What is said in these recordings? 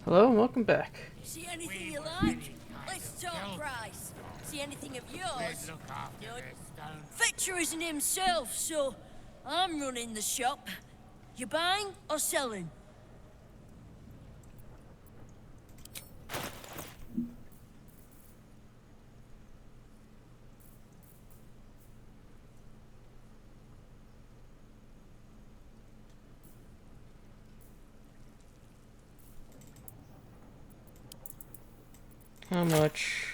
Hello and welcome back. See anything you like? Let's talk price. See anything of yours? No. Fetcher isn't himself, so I'm running the shop. You buying or selling? How much?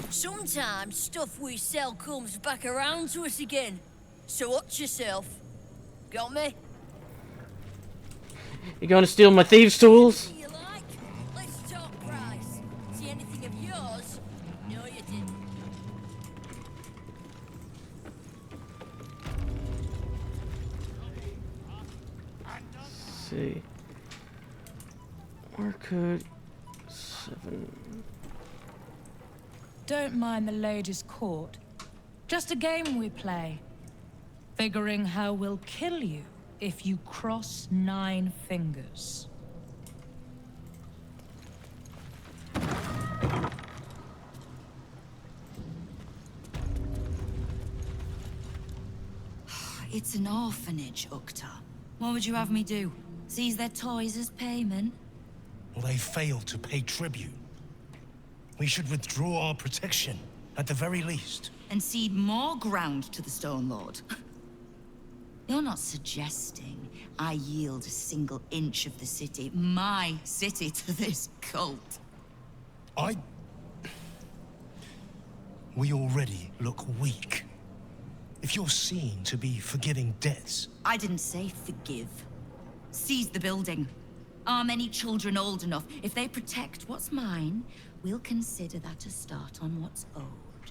Sometimes stuff we sell comes back around to us again. So watch yourself. Got me? You gonna steal my thieves' tools? You like? Let's talk price. See anything of yours? No, you didn't. Let's see. Or could 7. Don't mind the ladies' court. Just a game we play. Figuring how we'll kill you if you cross 9 fingers. It's an orphanage, Ukta. What would you have me do? Seize their toys as payment? Well, they failed to pay tribute. We should withdraw our protection, at the very least. And cede more ground to the Stone Lord? You're not suggesting I yield a single inch of the city, my city, to this cult? We already look weak. If you're seen to be forgiving debts... I didn't say forgive. Seize the building. Arm any children old enough. If they protect what's mine, we'll consider that a start on what's owed.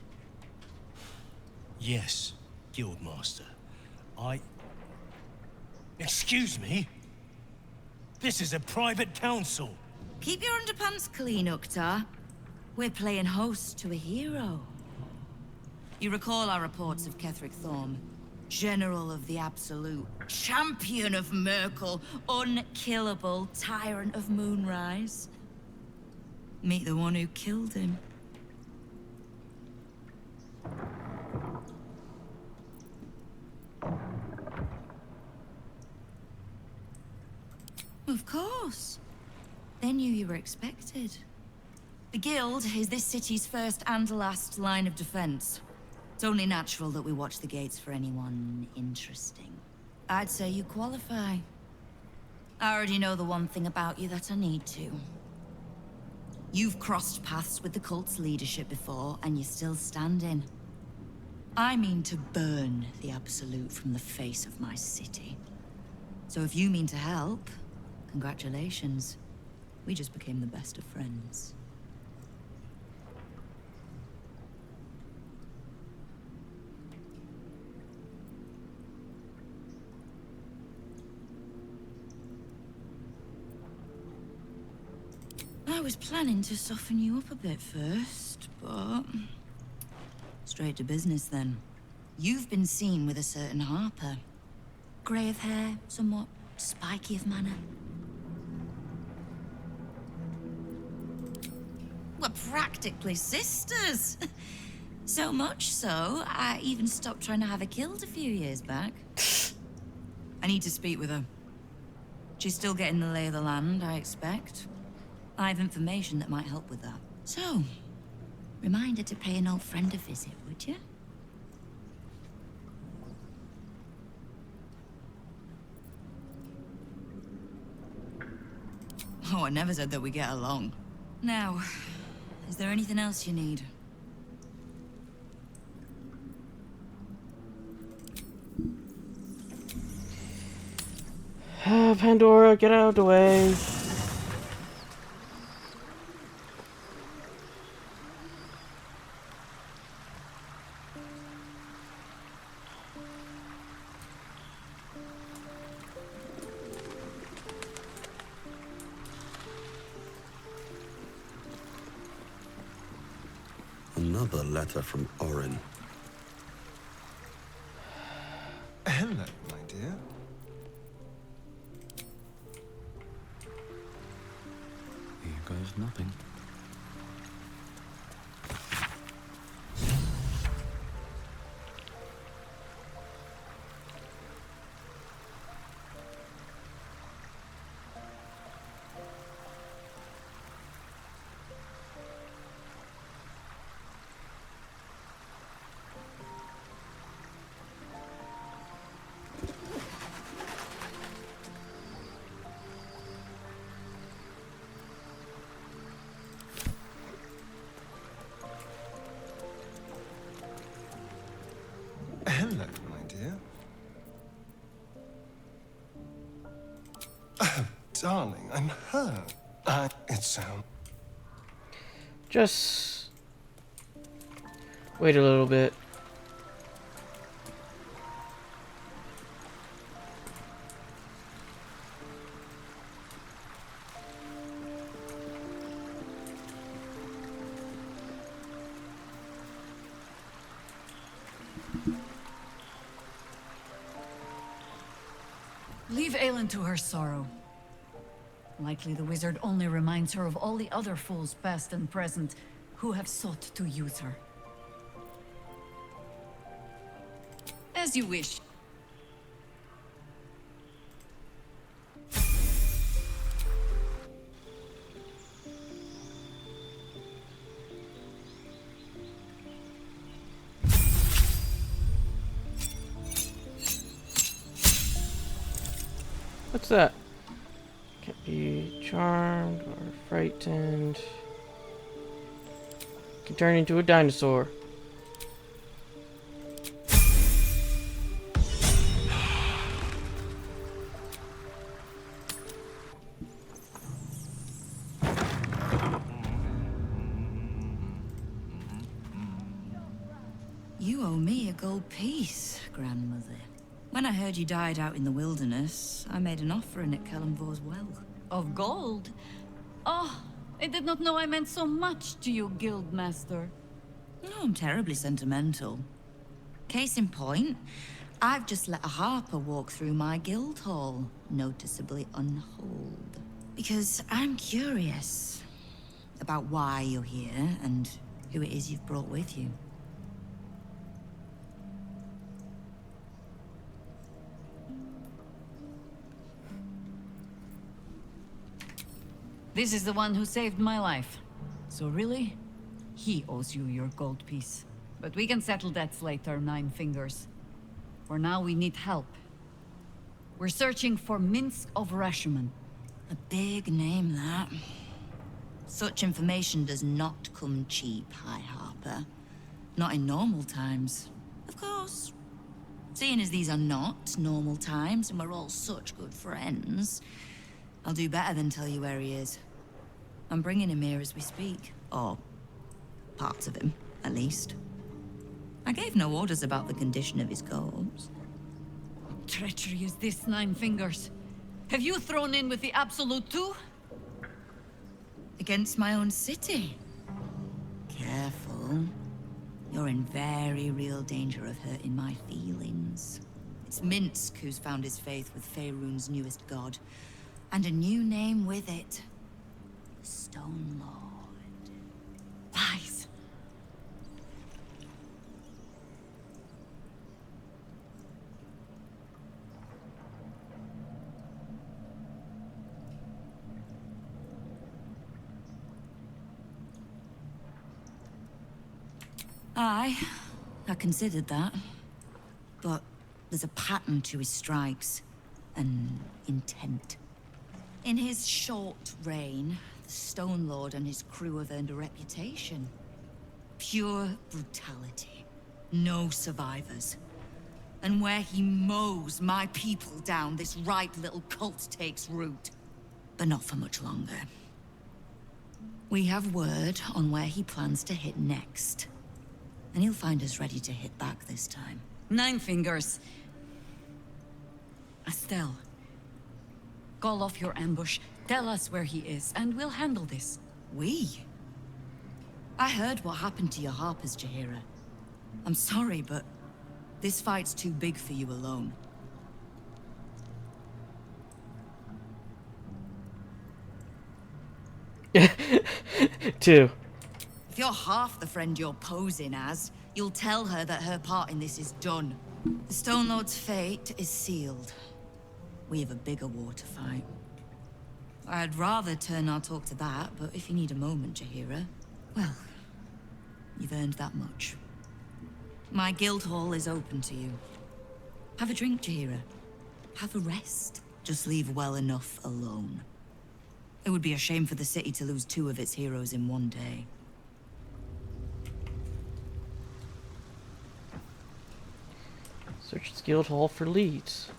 Yes, Guildmaster. Excuse me? This is a private council. Keep your underpants clean, Uktar. We're playing host to a hero. You recall our reports of Ketheric Thorm, General of the Absolute, Champion of Merkel, unkillable Tyrant of Moonrise. Meet the one who killed him. Of course. They knew you were expected. The Guild is this city's first and last line of defense. It's only natural that we watch the gates for anyone interesting. I'd say you qualify. I already know the one thing about you that I need to. You've crossed paths with the cult's leadership before, and you're still standing. I mean to burn the Absolute from the face of my city. So if you mean to help, congratulations. We just became the best of friends. I was planning to soften you up a bit first, but... straight to business then. You've been seen with a certain Harper. Grey of hair, somewhat spiky of manner. We're practically sisters. So much so, I even stopped trying to have her killed a few years back. I need to speak with her. She's still getting the lay of the land, I expect. I have information that might help with that. So, remind her to pay an old friend a visit, would you? Oh, I never said that we get along. Now, is there anything else you need? Pandora, get out of the way. Another letter from Orin. Hello, my dear. Here goes nothing. Hello, my dear. Oh, darling, I'm hurt. It sounds... Just wait a little bit. Leave Aelin to her sorrow. Likely the wizard only reminds her of all the other fools, past and present, who have sought to use her. As you wish. What's that? Can't be charmed or frightened. Can turn into a dinosaur. You owe me a gold piece, grandmother. When I heard you died out in the wilderness, I made an offering at Kellenvor's well. Of gold? Oh, I did not know I meant so much to you, Guildmaster. No, I'm terribly sentimental. Case in point, I've just let a harper walk through my guild hall, noticeably unholed. Because I'm curious about why you're here and who it is you've brought with you. This is the one who saved my life. So really, he owes you your gold piece. But we can settle debts later, Nine Fingers. For now, we need help. We're searching for Minsk of Rashomon. A big name, that. Such information does not come cheap, High Harper. Not in normal times. Of course. Seeing as these are not normal times and we're all such good friends, I'll do better than tell you where he is. I'm bringing him here as we speak. Or parts of him, at least. I gave no orders about the condition of his corpse. Treachery is this, Nine Fingers. Have you thrown in with the Absolute too? Against my own city. Careful. You're in very real danger of hurting my feelings. It's Minsk who's found his faith with Faerun's newest god. And a new name with it. The Stone Lord. Lies. I considered that. But there's a pattern to his strikes. An intent. In his short reign, the Stone Lord and his crew have earned a reputation. Pure brutality. No survivors. And where he mows my people down, this ripe little cult takes root. But not for much longer. We have word on where he plans to hit next. And he'll find us ready to hit back this time. Nine Fingers. Estelle. Call off your ambush, tell us where he is, and we'll handle this. We? I heard what happened to your harpers, Jaheira. I'm sorry, but this fight's too big for you alone. Two. If you're half the friend you're posing as, you'll tell her that her part in this is done. The Stone Lord's fate is sealed. We have a bigger war to fight. I'd rather turn our talk to that, but if you need a moment, Jaheira, well, you've earned that much. My guild hall is open to you. Have a drink, Jaheira. Have a rest. Just leave well enough alone. It would be a shame for the city to lose 2 of its heroes in one day. Search the guild hall for leads.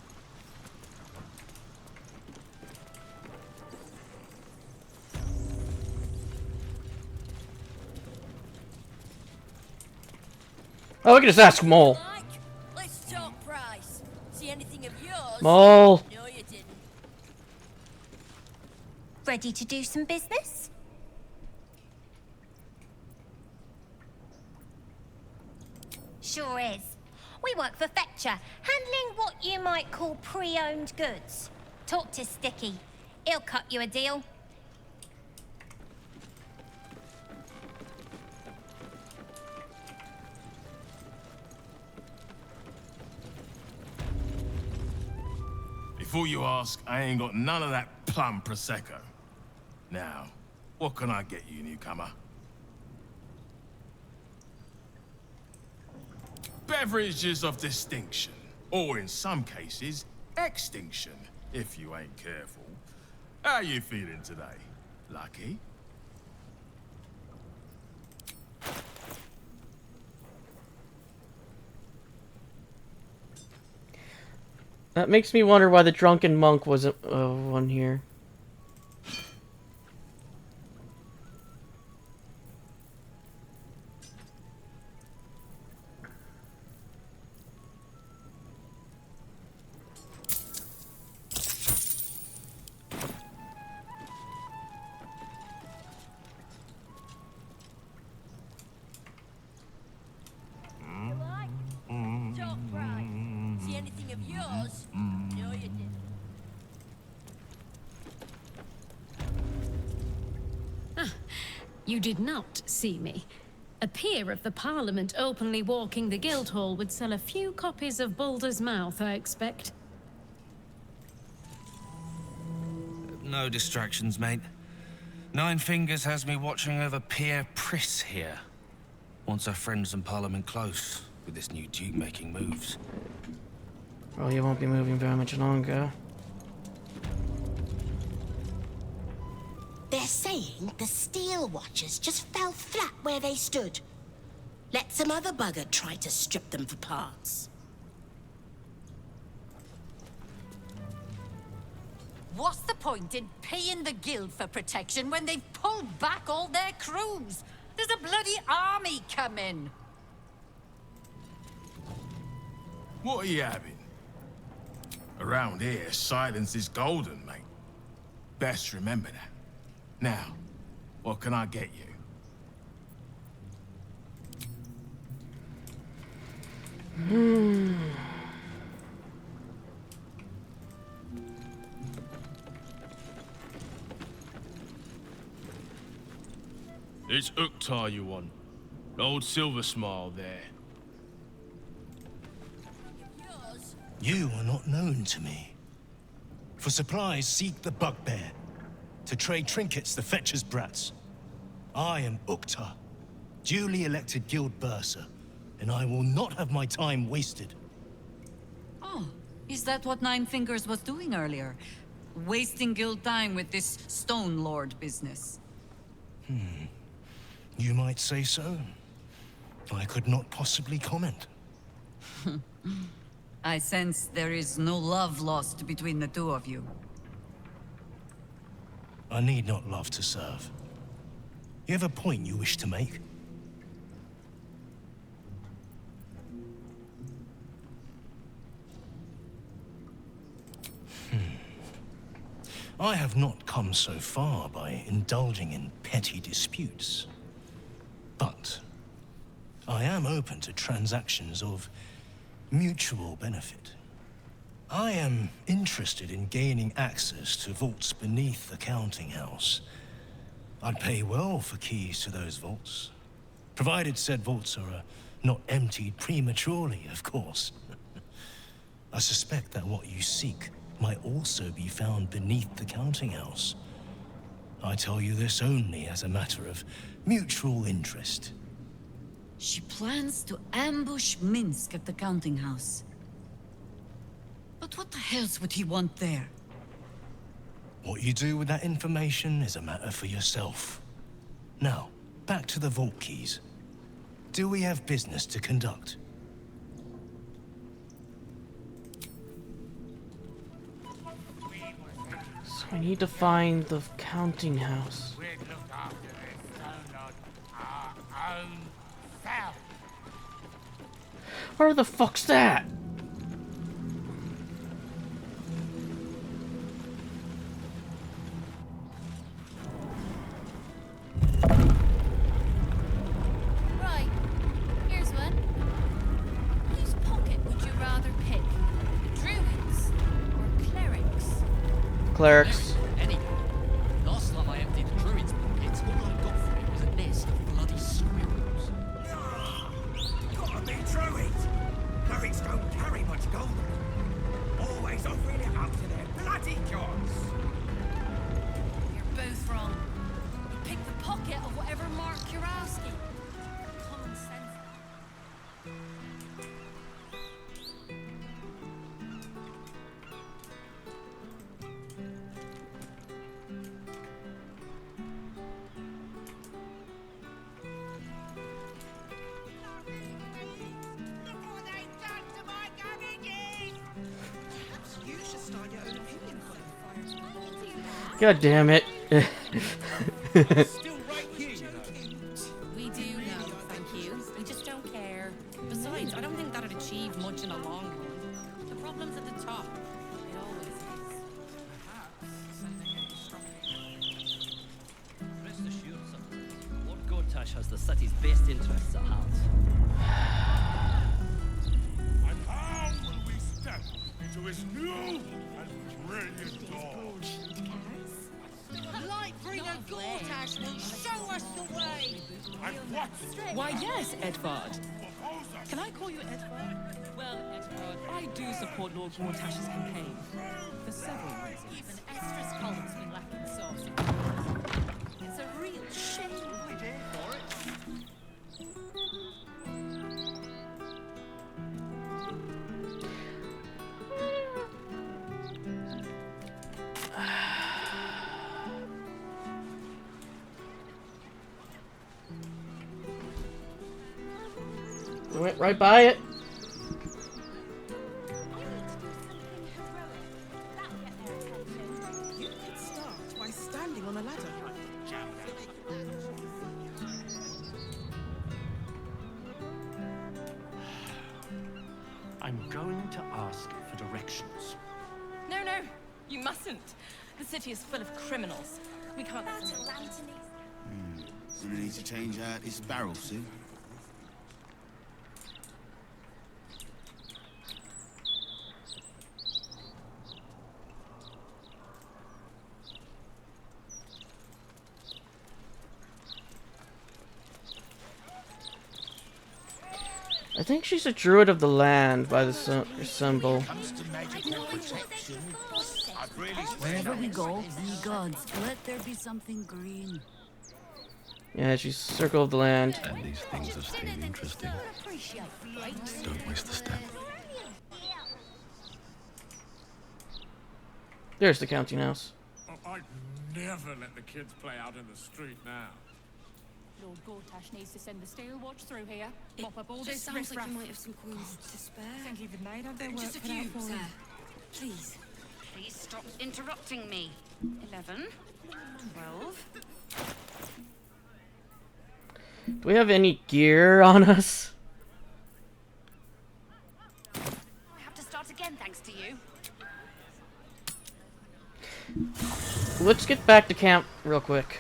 Oh, I can just ask Mole. Like, let's talk price. See anything of yours? Mole. No, you didn't. Ready to do some business? Sure is. We work for Fetcher, handling what you might call pre-owned goods. Talk to Sticky. He'll cut you a deal. Before you ask, I ain't got none of that plum Prosecco. Now, what can I get you, newcomer? Beverages of distinction, or in some cases, extinction, if you ain't careful. How you feeling today? Lucky? That makes me wonder why the drunken monk wasn't one here. You like? Talk price. See anything of yours? No, you didn't. You did not see me. A peer of the Parliament openly walking the Guildhall would sell a few copies of Baldur's Mouth, I expect. No distractions, mate. Nine Fingers has me watching over Peer Priss here. Wants her friends in Parliament close, with this new Duke making moves. Well, you won't be moving very much longer. They're saying the Steel Watchers just fell flat where they stood. Let some other bugger try to strip them for parts. What's the point in paying the guild for protection when they've pulled back all their crews? There's a bloody army coming. What are you having? Around here, silence is golden, mate. Best remember that. Now, what can I get you? It's Uktar you want. Old Silver Smile there. Yours? You are not known to me. For supplies, seek the Bugbear. To trade trinkets, the Fetcher's brats. I am Uktar, duly elected guild bursar, and I will not have my time wasted. Oh, is that what Nine Fingers was doing earlier? Wasting guild time with this Stone Lord business? You might say so. I could not possibly comment. I sense there is no love lost between the two of you. I need not love to serve. You have a point you wish to make? I have not come so far by indulging in petty disputes. But I am open to transactions of mutual benefit. I am interested in gaining access to vaults beneath the counting house. I'd pay well for keys to those vaults, provided said vaults are not emptied prematurely, of course. I suspect that what you seek might also be found beneath the counting house. I tell you this only as a matter of mutual interest. She plans to ambush Minsk at the counting house. But what the hells would he want there? What you do with that information is a matter for yourself. Now, back to the vault keys. Do we have business to conduct? So I need to find the counting house. Where the fuck's that? Right, here's one. Whose pocket would you rather pick? The druids or clerics? Clerics. Any. Last time I emptied the druid's pockets, all I got from it was a nest of bloody squirrels. Gotta be druids! Clerics don't carry much gold. Always offering it up to their bloody gods. You're both wrong. You pick the pocket of whatever mark you're asking. Common sense. God damn it. We do know, thank you. We just don't care. Besides, I don't think that'd achieve much in the long run. The problem's at the top. It always is. Rest assured, son, Lord Gortash has the city's best interests at heart. And how will we step into his new and brilliant dawn? Lightbringer Gortash will show us the way! And what? Why, yes, Edvard. Can I call you Edvard? Well, Edvard, I do support Lord Gortash's campaign. For several reasons. Even Estrus Column's been lacking sauce. It's a real shame. We did for it. Went right by it. You could start by standing on a ladder. I'm going to ask for directions. No, no, you mustn't. The city is full of criminals. We can't let them Gonna need to change out this barrel soon. I think she's a druid of the land by the symbol. Wherever we go, ye gods, let there be something green. Yeah, she's circle of the land. And these things have stayed interesting. Don't waste a step. There's the counting house. I'd never let the kids play out in the street now. Lord Gortash needs to send the steel watch through here. Mop up all this Sounds like riffraff. you might have some coins to spare. I think even they'd have their work Just a cut out few, for sir. them. Please. Please stop interrupting me. 11, 12. Do we have any gear on us? I have to start again thanks to you. Let's get back to camp real quick.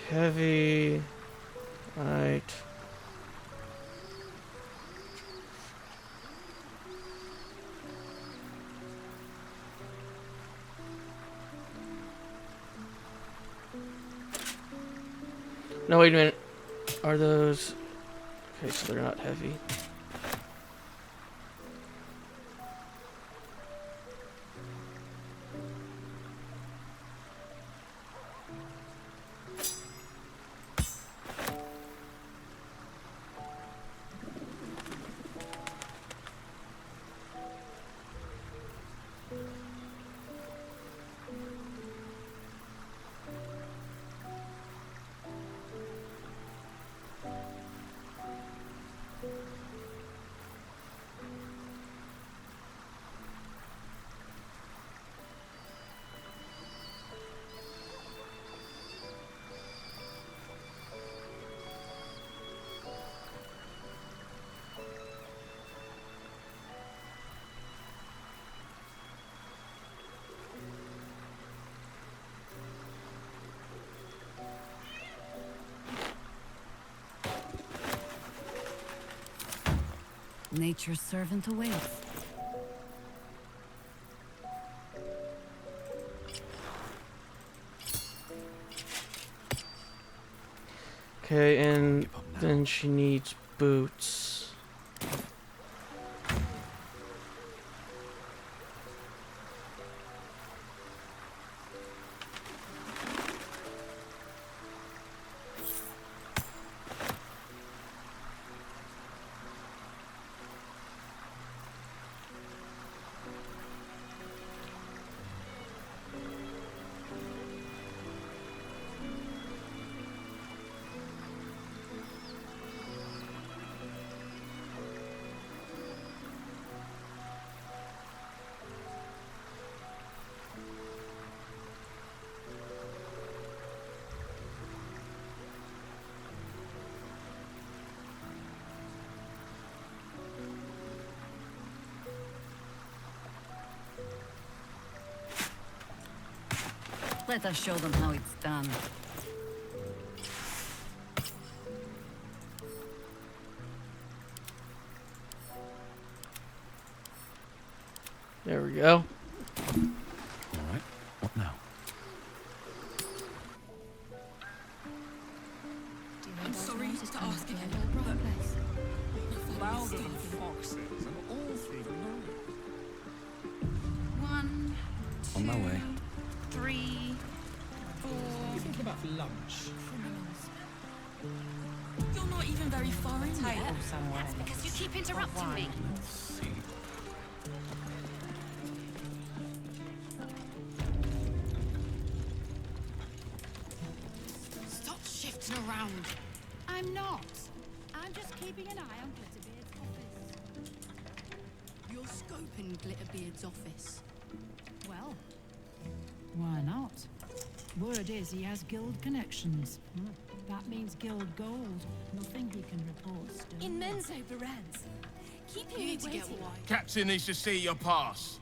heavy. Right. No, wait a minute. Are those... Okay, so they're not heavy. Nature's servant awaits. Okay, and then she needs boots. Let us show them how it's done. There we go. Alright, what now? I'm sorry to ask again, but Baldur and foxes and all through the night. 1, On my way. 3, 4. You thinking about for lunch? You're not even very far in Table yet. somewhere. That's because you keep interrupting me. Let's see. Stop shifting around. I'm not. I'm just keeping an eye on Glitterbeard's office. You're scoping Glitterbeard's office. Well, why not? Word is he has guild connections. That means guild gold. Nothing he can report still. In Menzo Berens. Keeping You me need to get waiting. wide. Captain needs to see your pass.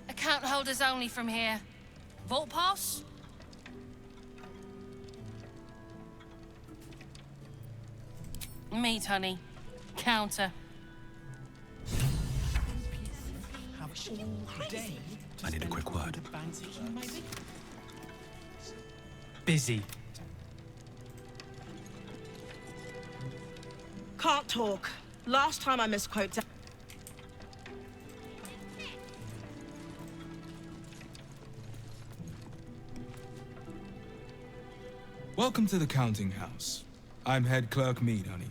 Account holders only from here. Vault pass? Meat, honey. Counter. Have all day. I need a quick word. Maybe. Busy. Can't talk. Last time I misquoted. Welcome to the counting house. I'm head clerk Mead, honey.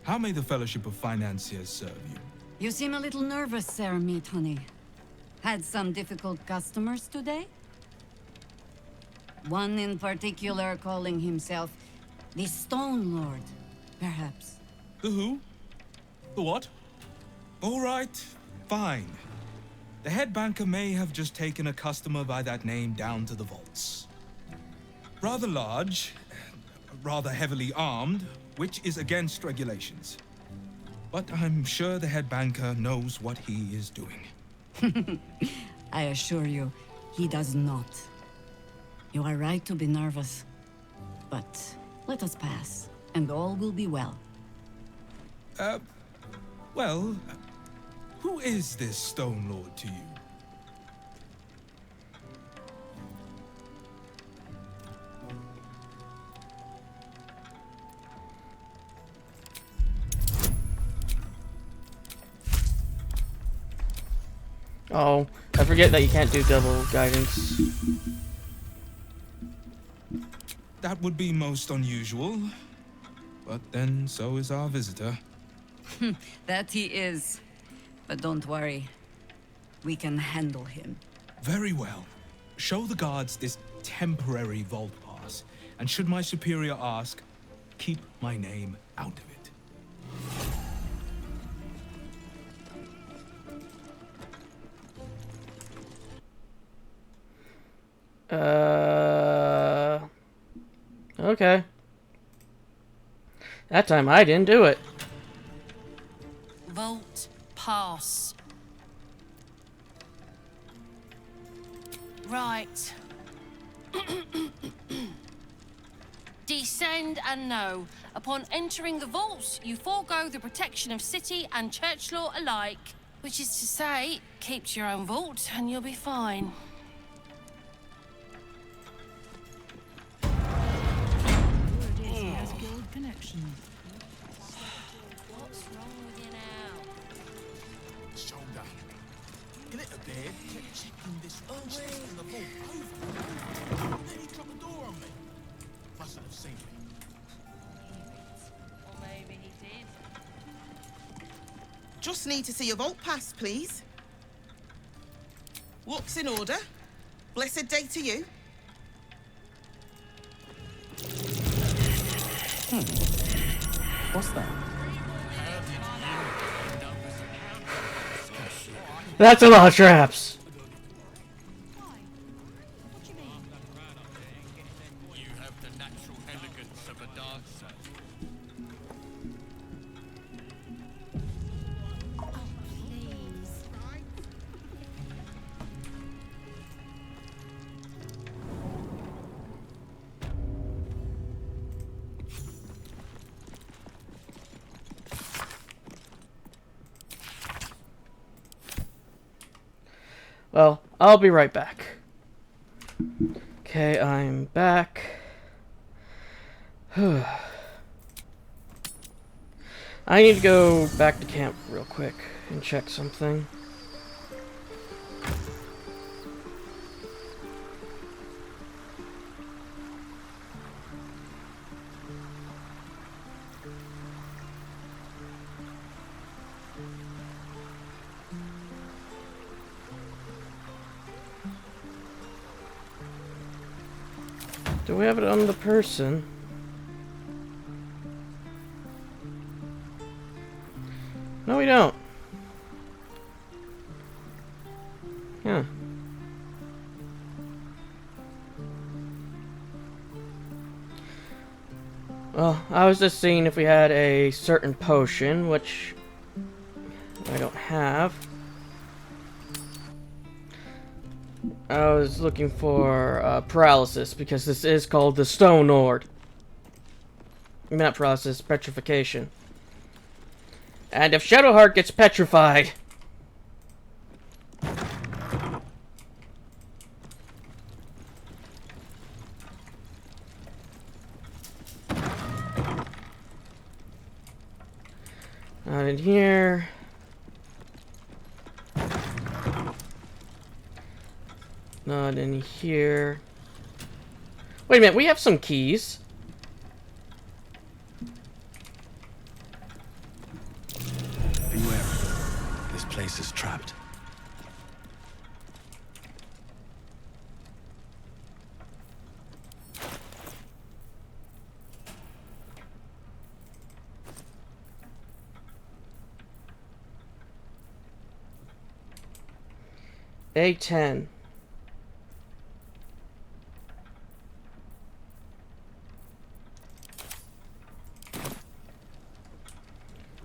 How may the Fellowship of Financiers serve you? You seem a little nervous, Sir Meat Honey. Had some difficult customers today? One in particular calling himself the Stone Lord, perhaps. The who? The what? All right, fine. The head banker may have just taken a customer by that name down to the vaults. Rather large, rather heavily armed, which is against regulations. But I'm sure the head banker knows what he is doing. I assure you, he does not. You are right to be nervous. But let us pass, and all will be well. Well, who is this Stone Lord to you? Oh, I forget that you can't do double guidance. That would be most unusual. But then, so is our visitor. That he is. But don't worry. We can handle him. Very well. Show the guards this temporary vault pass, and should my superior ask, keep my name out of it. Okay. That time I didn't do it. Vault pass. Right. Descend and know. Upon entering the vaults, you forego the protection of city and church law alike. Which is to say, keep to your own vault and you'll be fine. What's wrong with you now? Shoulder. Glitter Beard kept checking this chest in the vault over. Then he dropped a door on me. Mustn't have seen me. Or maybe he did. Just need to see your vault pass, please. Looks in order. Blessed day to you. What's that? That's a lot of traps. You have the natural elegance of a dancer. Well, I'll be right back. Okay, I'm back. I need to go back to camp real quick and check something. Do we have it on the person? No, we don't. Yeah. Well, I was just seeing if we had a certain potion, which I don't have. I was looking for paralysis because this is called the Stone Lord. Not paralysis, petrification. And if Shadowheart gets petrified, not in here. Not in here. Wait a minute, we have some keys. Beware. This place is trapped. A10.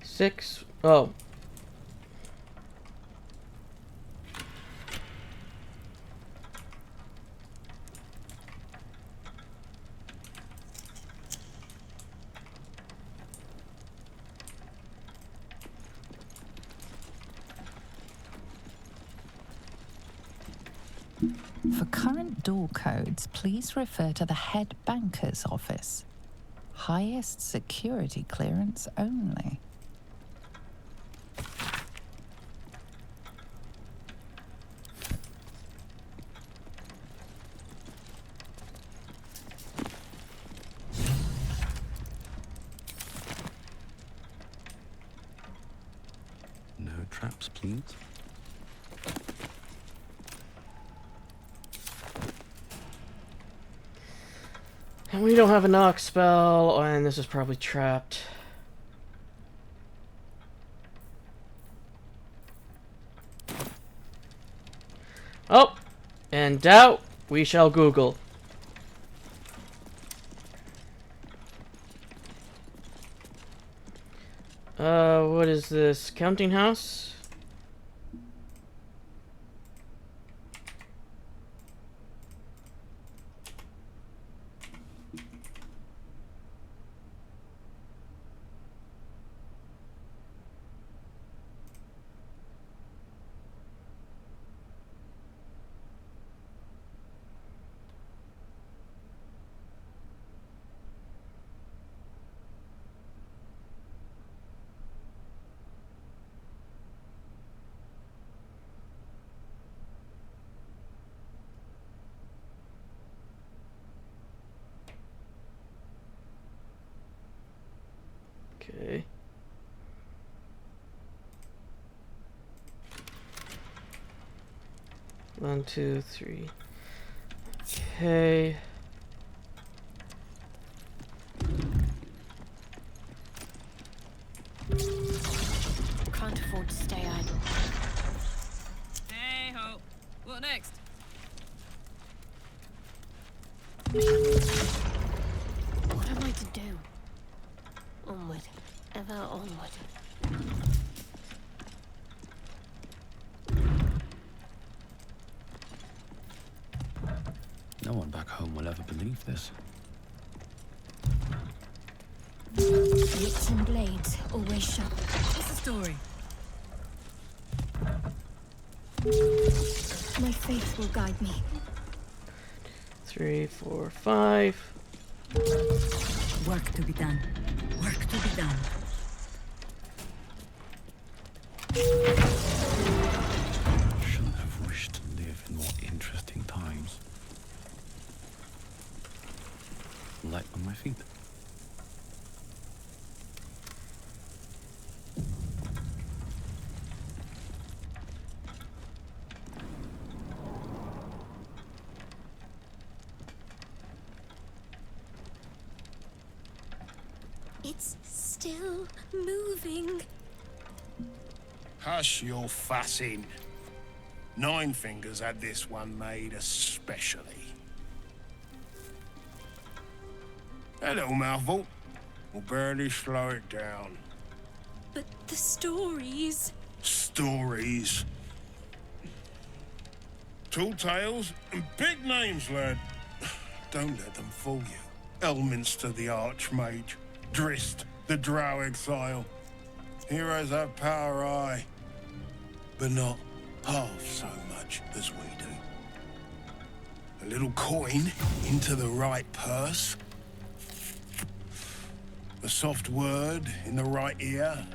Six. Oh. For current door codes, please refer to the head banker's office. Highest security clearance only. No traps, please. And we don't have a knock spell, and this is probably trapped. Oh! In doubt, we shall Google. What is this? Counting house? Okay. One, two, three. Okay. Can't afford to stay idle. Hey ho. What next? What am I to do? Onward. Ever onward. No one back home will ever believe this. Wits and blades, always sharp. What's the story? My faith will guide me. 3, 4, 5. Work to be done. Work to be done. Shouldn't have wished to live in more interesting times. Light on my feet. It's still moving. Hush your fussing. Nine Fingers had this one made especially. A little mouthful will barely slow it down. But the stories... Stories. Tall tales and big names, lad. Don't let them fool you. Elminster the Archmage. Drist the Drow Exile. Heroes have power, aye, but not half so much as we do. A little coin into the right purse. A soft word in the right ear.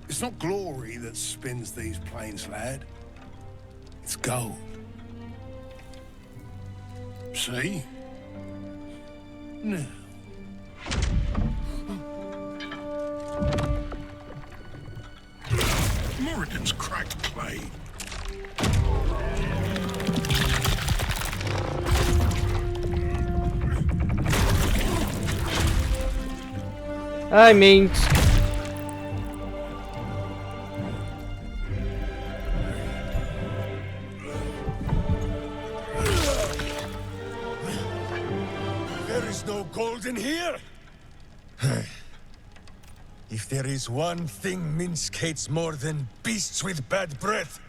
It's not glory that spins these plains, lad. It's gold. See? Now. Morrigan's cracked clay. I mean... There is no gold in here! If there is one thing Minsk hates more than beasts with bad breath,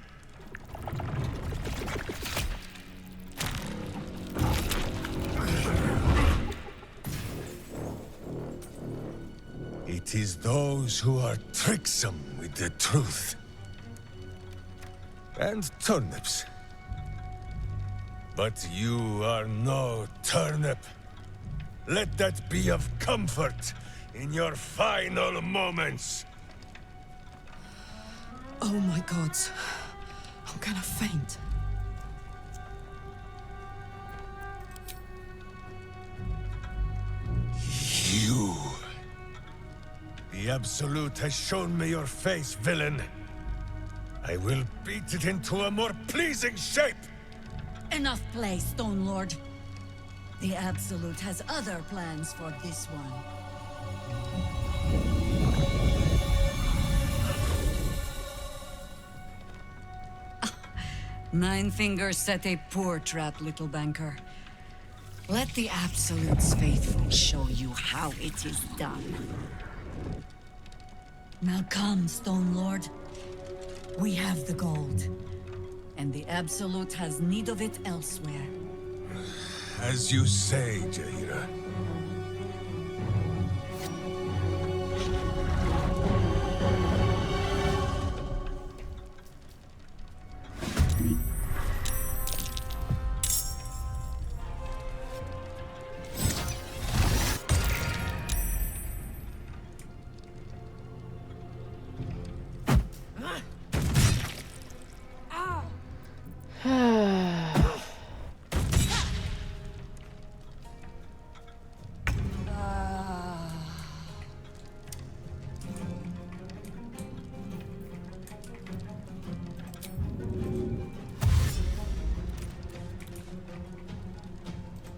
it is those who are tricksome with the truth. And turnips. But you are no turnip. Let that be of comfort in your final moments. Oh my gods. I'm gonna faint. You. The Absolute has shown me your face, villain. I will beat it into a more pleasing shape! Enough play, Stone Lord. The Absolute has other plans for this one. Nine Fingers set a poor trap, little banker. Let the Absolute's faithful show you how it is done. Now come, Stone Lord. We have the gold, and the Absolute has need of it elsewhere. As you say, Jaheira.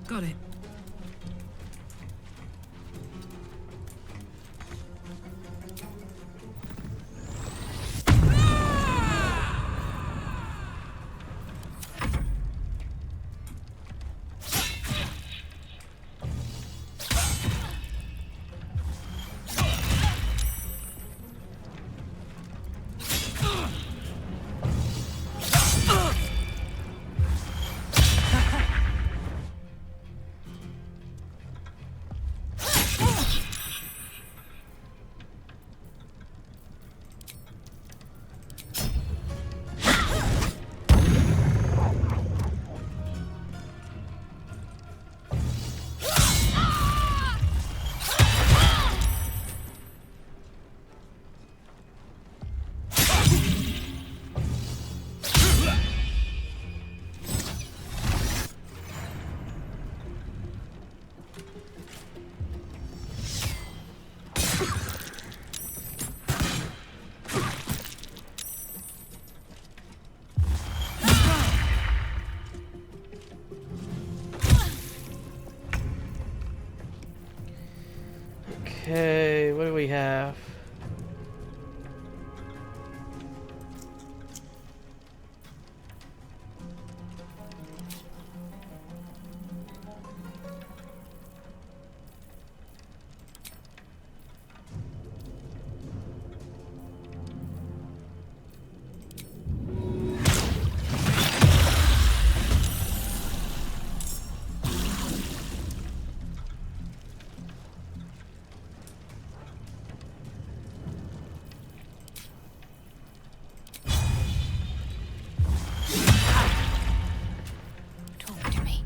Got it. Okay, what do we have? Talk to me.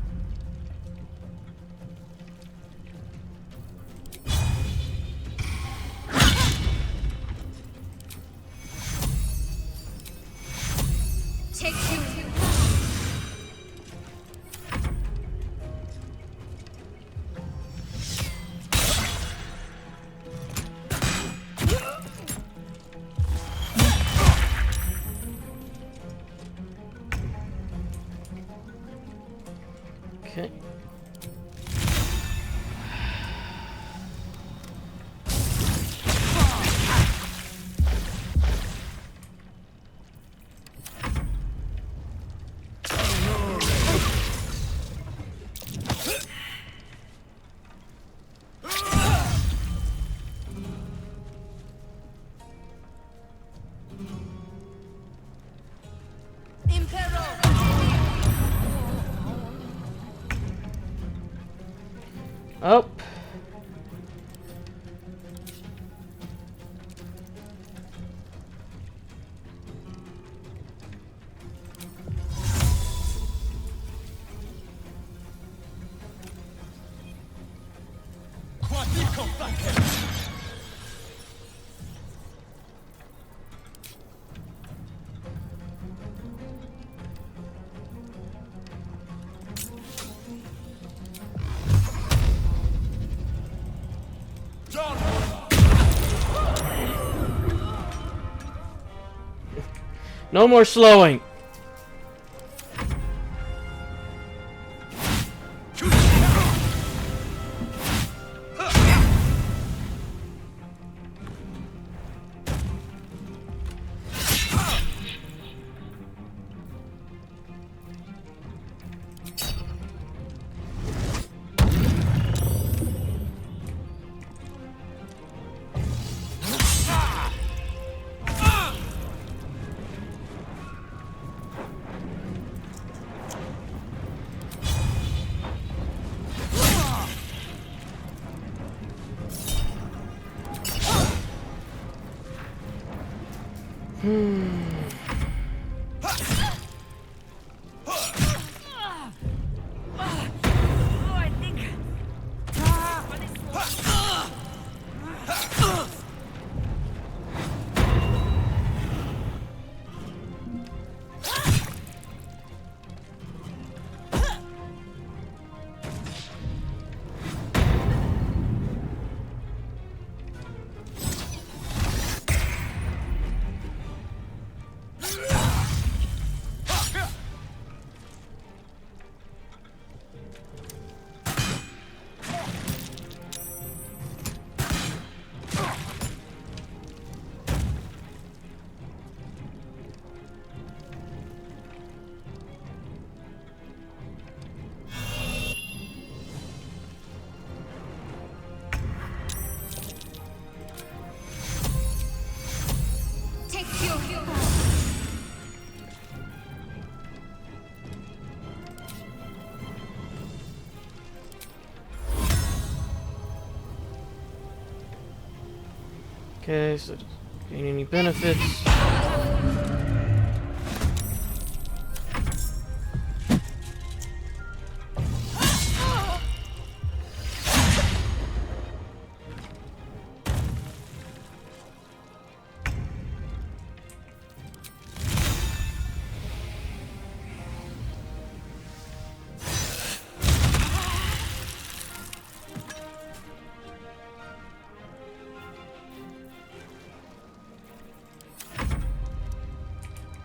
Take you. Okay. Oh. No more slowing. Okay, so gain any benefits.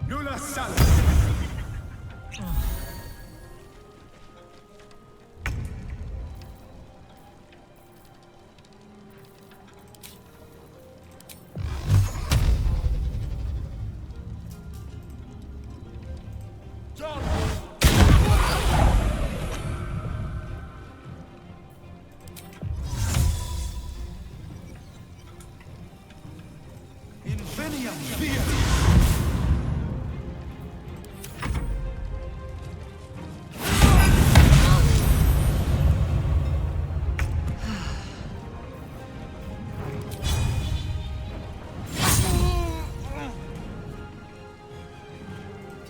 Nula Sal. Infinium Fear.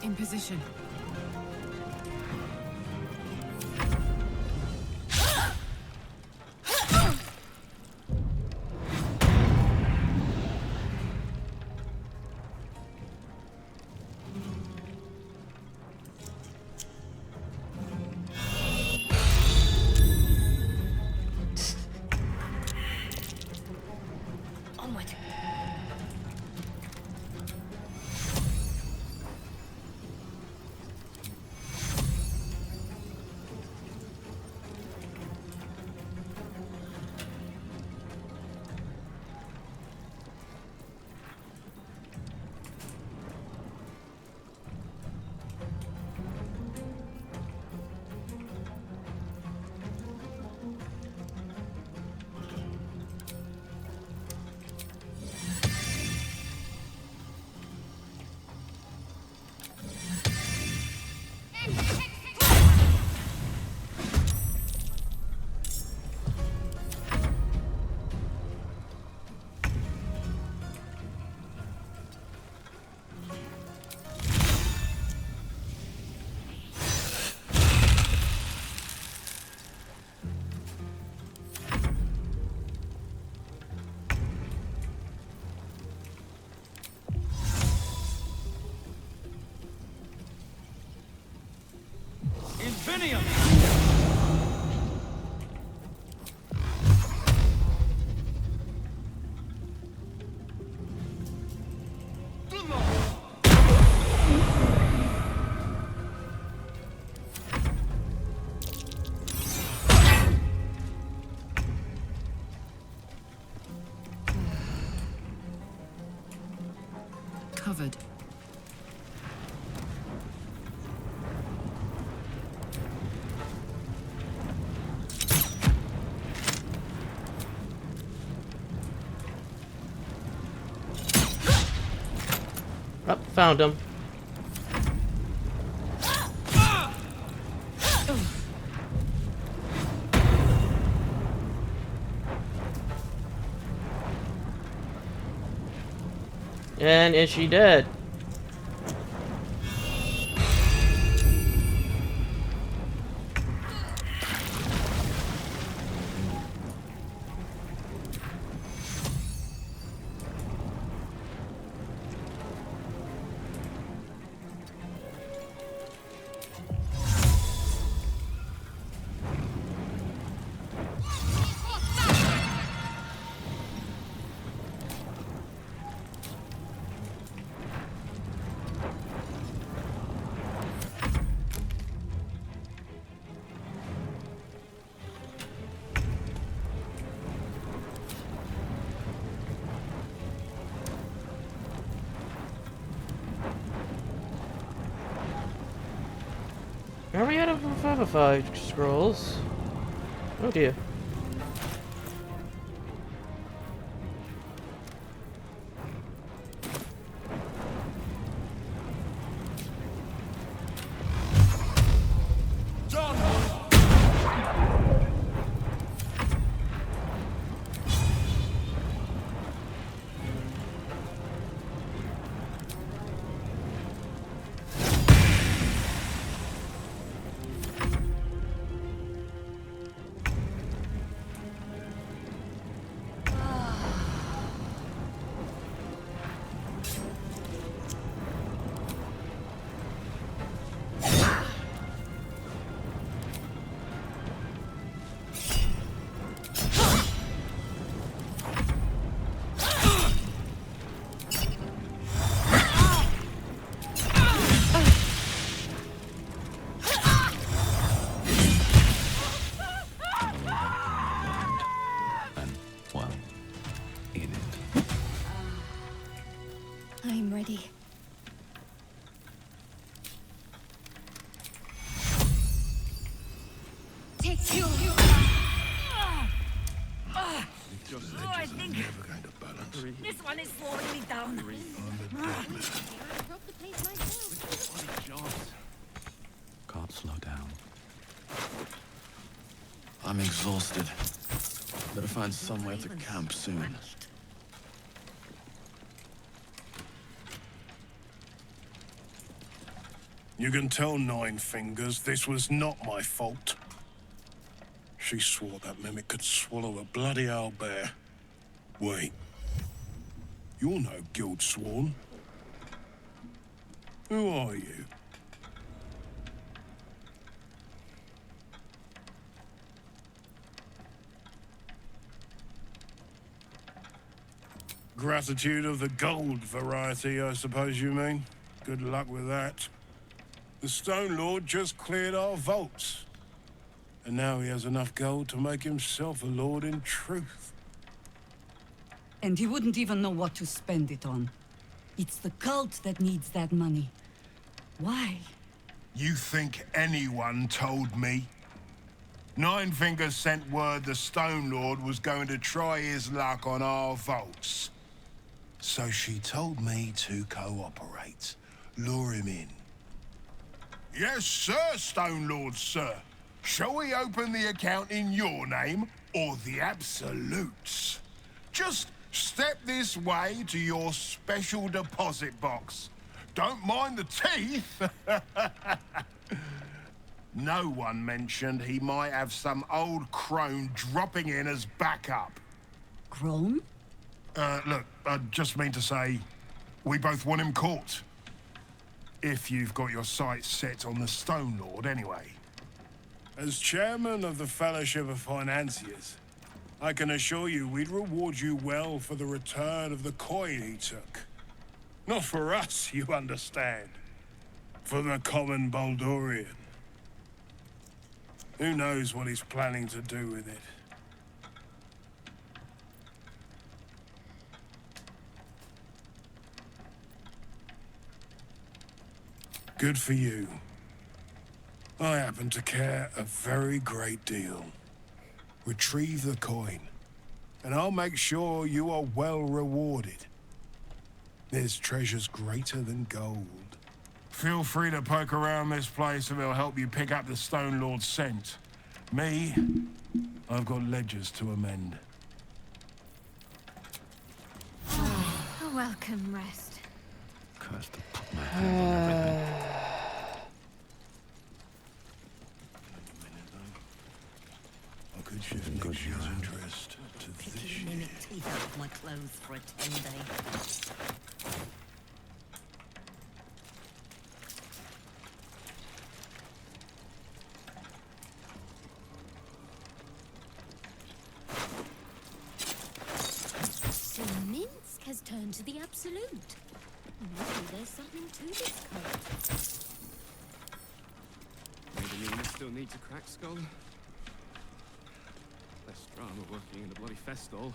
In position. Onward. covered. Oh, found him. And is she dead? Are we out of Revivify scrolls? Oh dear. I'm ready. Take you. I think this one is slowing me down. Can't slow down. I'm exhausted. Better find somewhere to camp soon. You can tell Nine Fingers this was not my fault. She swore that mimic could swallow a bloody owlbear. Wait. You're no guild sworn. Who are you? Gratitude of the gold variety, I suppose you mean. Good luck with that. The Stone Lord just cleared our vaults. And now he has enough gold to make himself a lord in truth. And he wouldn't even know what to spend it on. It's the cult that needs that money. Why? You think anyone told me? Nine Fingers sent word the Stone Lord was going to try his luck on our vaults. So she told me to cooperate. Lure him in. Yes, sir, Stone Lord, sir. Shall we open the account in your name or the Absolute's? Just step this way to your special deposit box. Don't mind the teeth. No one mentioned he might have some old crone dropping in as backup. Crone? Look, I just mean to say, we both want him caught. If you've got your sights set on the Stone Lord, anyway. As chairman of the Fellowship of Financiers, I can assure you we'd reward you well for the return of the coin he took. Not for us, you understand. For the common Baldurian. Who knows what he's planning to do with it? Good for you. I happen to care a very great deal. Retrieve the coin, and I'll make sure you are well rewarded. There's treasures greater than gold. Feel free to poke around this place and it'll help you pick up the Stone Lord's scent. Me, I've got ledgers to amend. A welcome rest. Curse to put my hand on everything. I could shift next year's interest to this year. Minute teeth out of my clothes for a 10-day. So Minsk has turned to the Absolute. Maybe there's something to this code. Maybe Nina still needs a cracked skull. Less drama working in the bloody festival.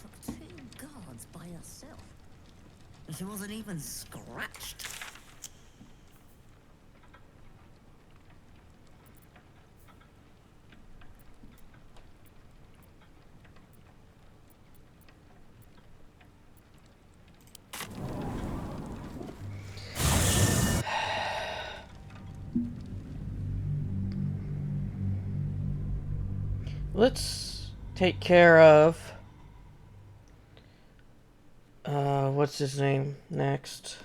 Took 2 guards by herself. She wasn't even scratched. Let's take care of what's his name next.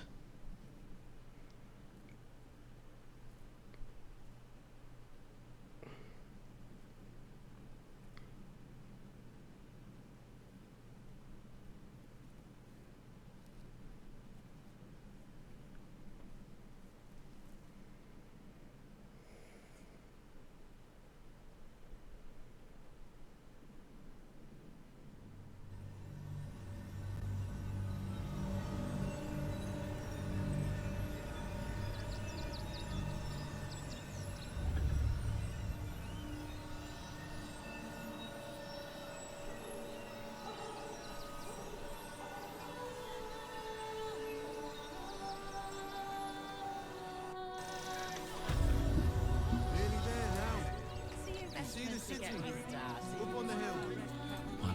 One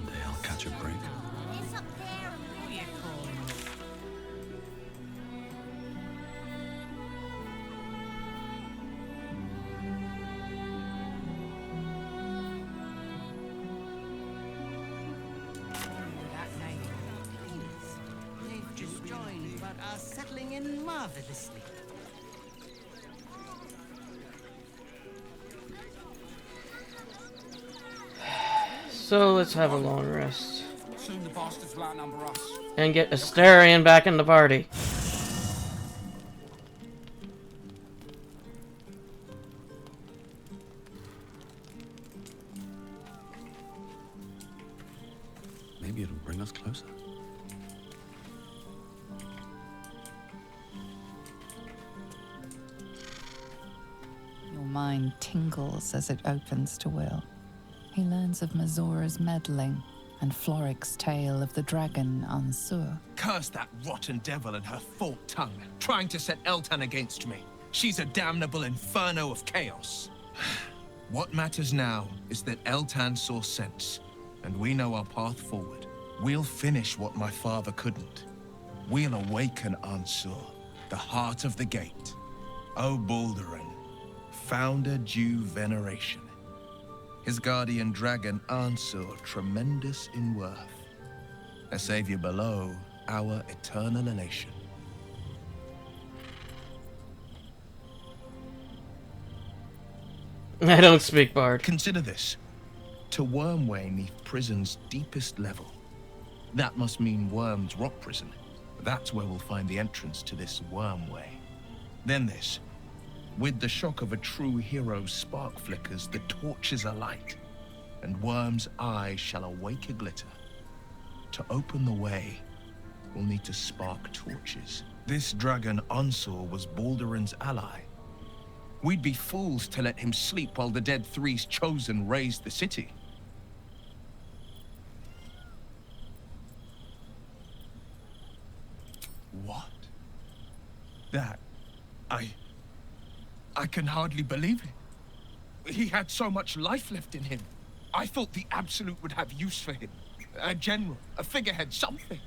day I'll catch a break. It's up there. Who you calling? That name, please. They've just joined, but are settling in marvelously. So let's have a long rest. Soon the bastards will outnumber us. And get Asterion back in the party. Maybe it'll bring us closer. Your mind tingles as it opens to Will. He learns of Mazora's meddling and Floric's tale of the dragon Ansur. Curse that rotten devil and her forked tongue, trying to set Eltan against me. She's a damnable inferno of chaos. What matters now is that Eltan saw sense, and we know our path forward. We'll finish what my father couldn't. We'll awaken Ansur, the heart of the gate. O Baldurin, founder due veneration. His guardian dragon Ansur, tremendous in worth. A savior below, our eternal elation. I don't speak Bard. Consider this. To Wormway 'neath prison's deepest level. That must mean Worm's rock prison. That's where we'll find the entrance to this wormway. Then this. With the shock of a true hero's spark flickers, the torches alight, and Worm's eye shall awake a glitter. To open the way, we'll need to spark torches. This dragon Ansur was Baldur's ally. We'd be fools to let him sleep while the Dead Three's chosen raised the city. What? That... I can hardly believe it. He had so much life left in him. I thought the Absolute would have use for him. A general, a figurehead, something.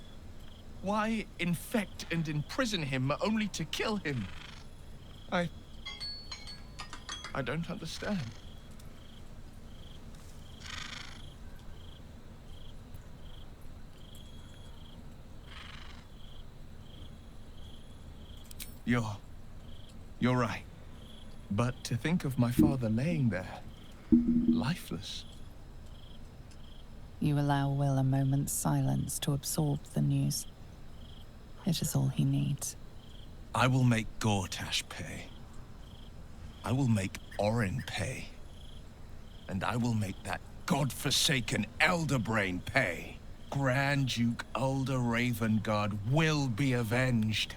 Why infect and imprison him only to kill him? I don't understand. You're right. But to think of my father laying there, lifeless. You allow Will a moment's silence to absorb the news. It is all he needs. I will make Gortash pay. I will make Orin pay. And I will make that godforsaken Elderbrain pay. Grand Duke Ulder Ravengard will be avenged.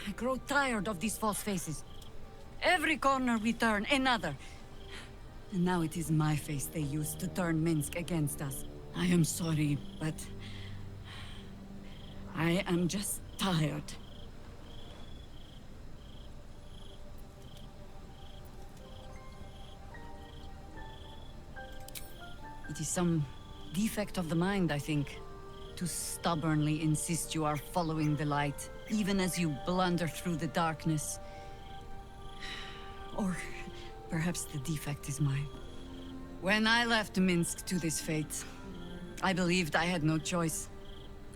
I grow tired of these false faces. Every corner we turn, another. And now it is my face they use to turn Minsk against us. I am sorry, but... I am just tired. It is some defect of the mind, I think. To stubbornly insist you are following the light, even as you blunder through the darkness. Or perhaps the defect is mine. When I left Minsk to this fate, I believed I had no choice.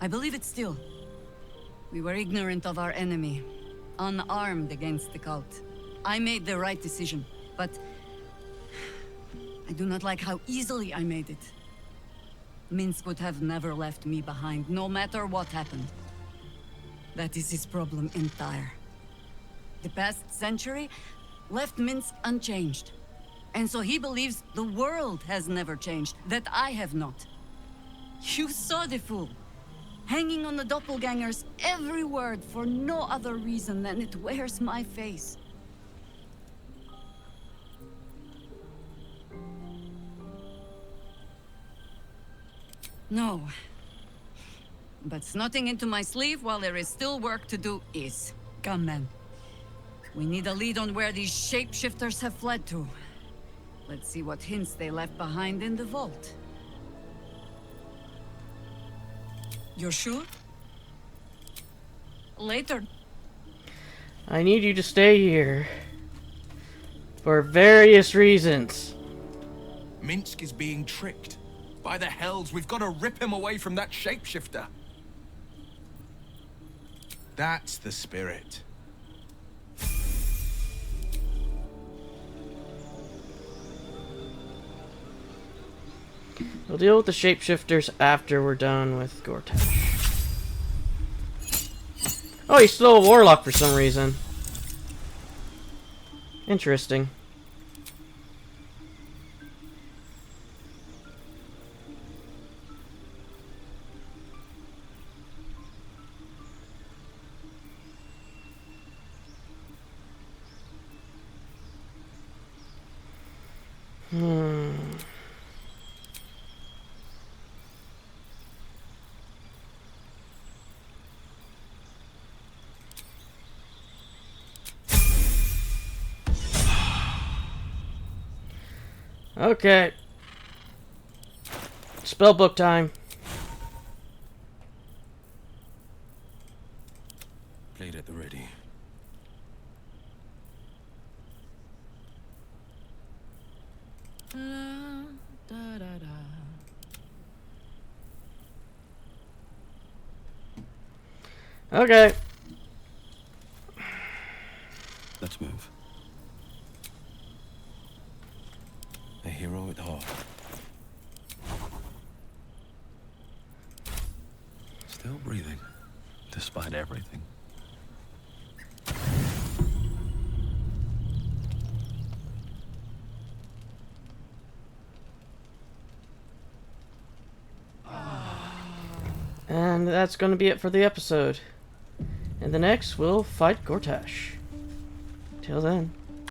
I believe it still. We were ignorant of our enemy, unarmed against the cult. I made the right decision, but I do not like how easily I made it. Minsk would have never left me behind, no matter what happened. That is his problem entire. The past century left Minsk unchanged. And so he believes the world has never changed, that I have not. You saw the fool, hanging on the doppelganger's every word for no other reason than it wears my face. No. But snotting into my sleeve while there is still work to do is. Come, men. We need a lead on where these shapeshifters have fled to. Let's see what hints they left behind in the vault. You're sure? Later. I need you to stay here. For various reasons. Minsk is being tricked. By the hells, we've got to rip him away from that shapeshifter. That's the spirit. We'll deal with the shapeshifters after we're done with Gortash. Oh, he's still a warlock for some reason. Interesting. Okay. Spellbook time. Played at the ready. Okay. Let's move. A hero at heart. Still breathing, despite everything. And that's going to be it for the episode. In the next, we'll fight Gortash. Till then.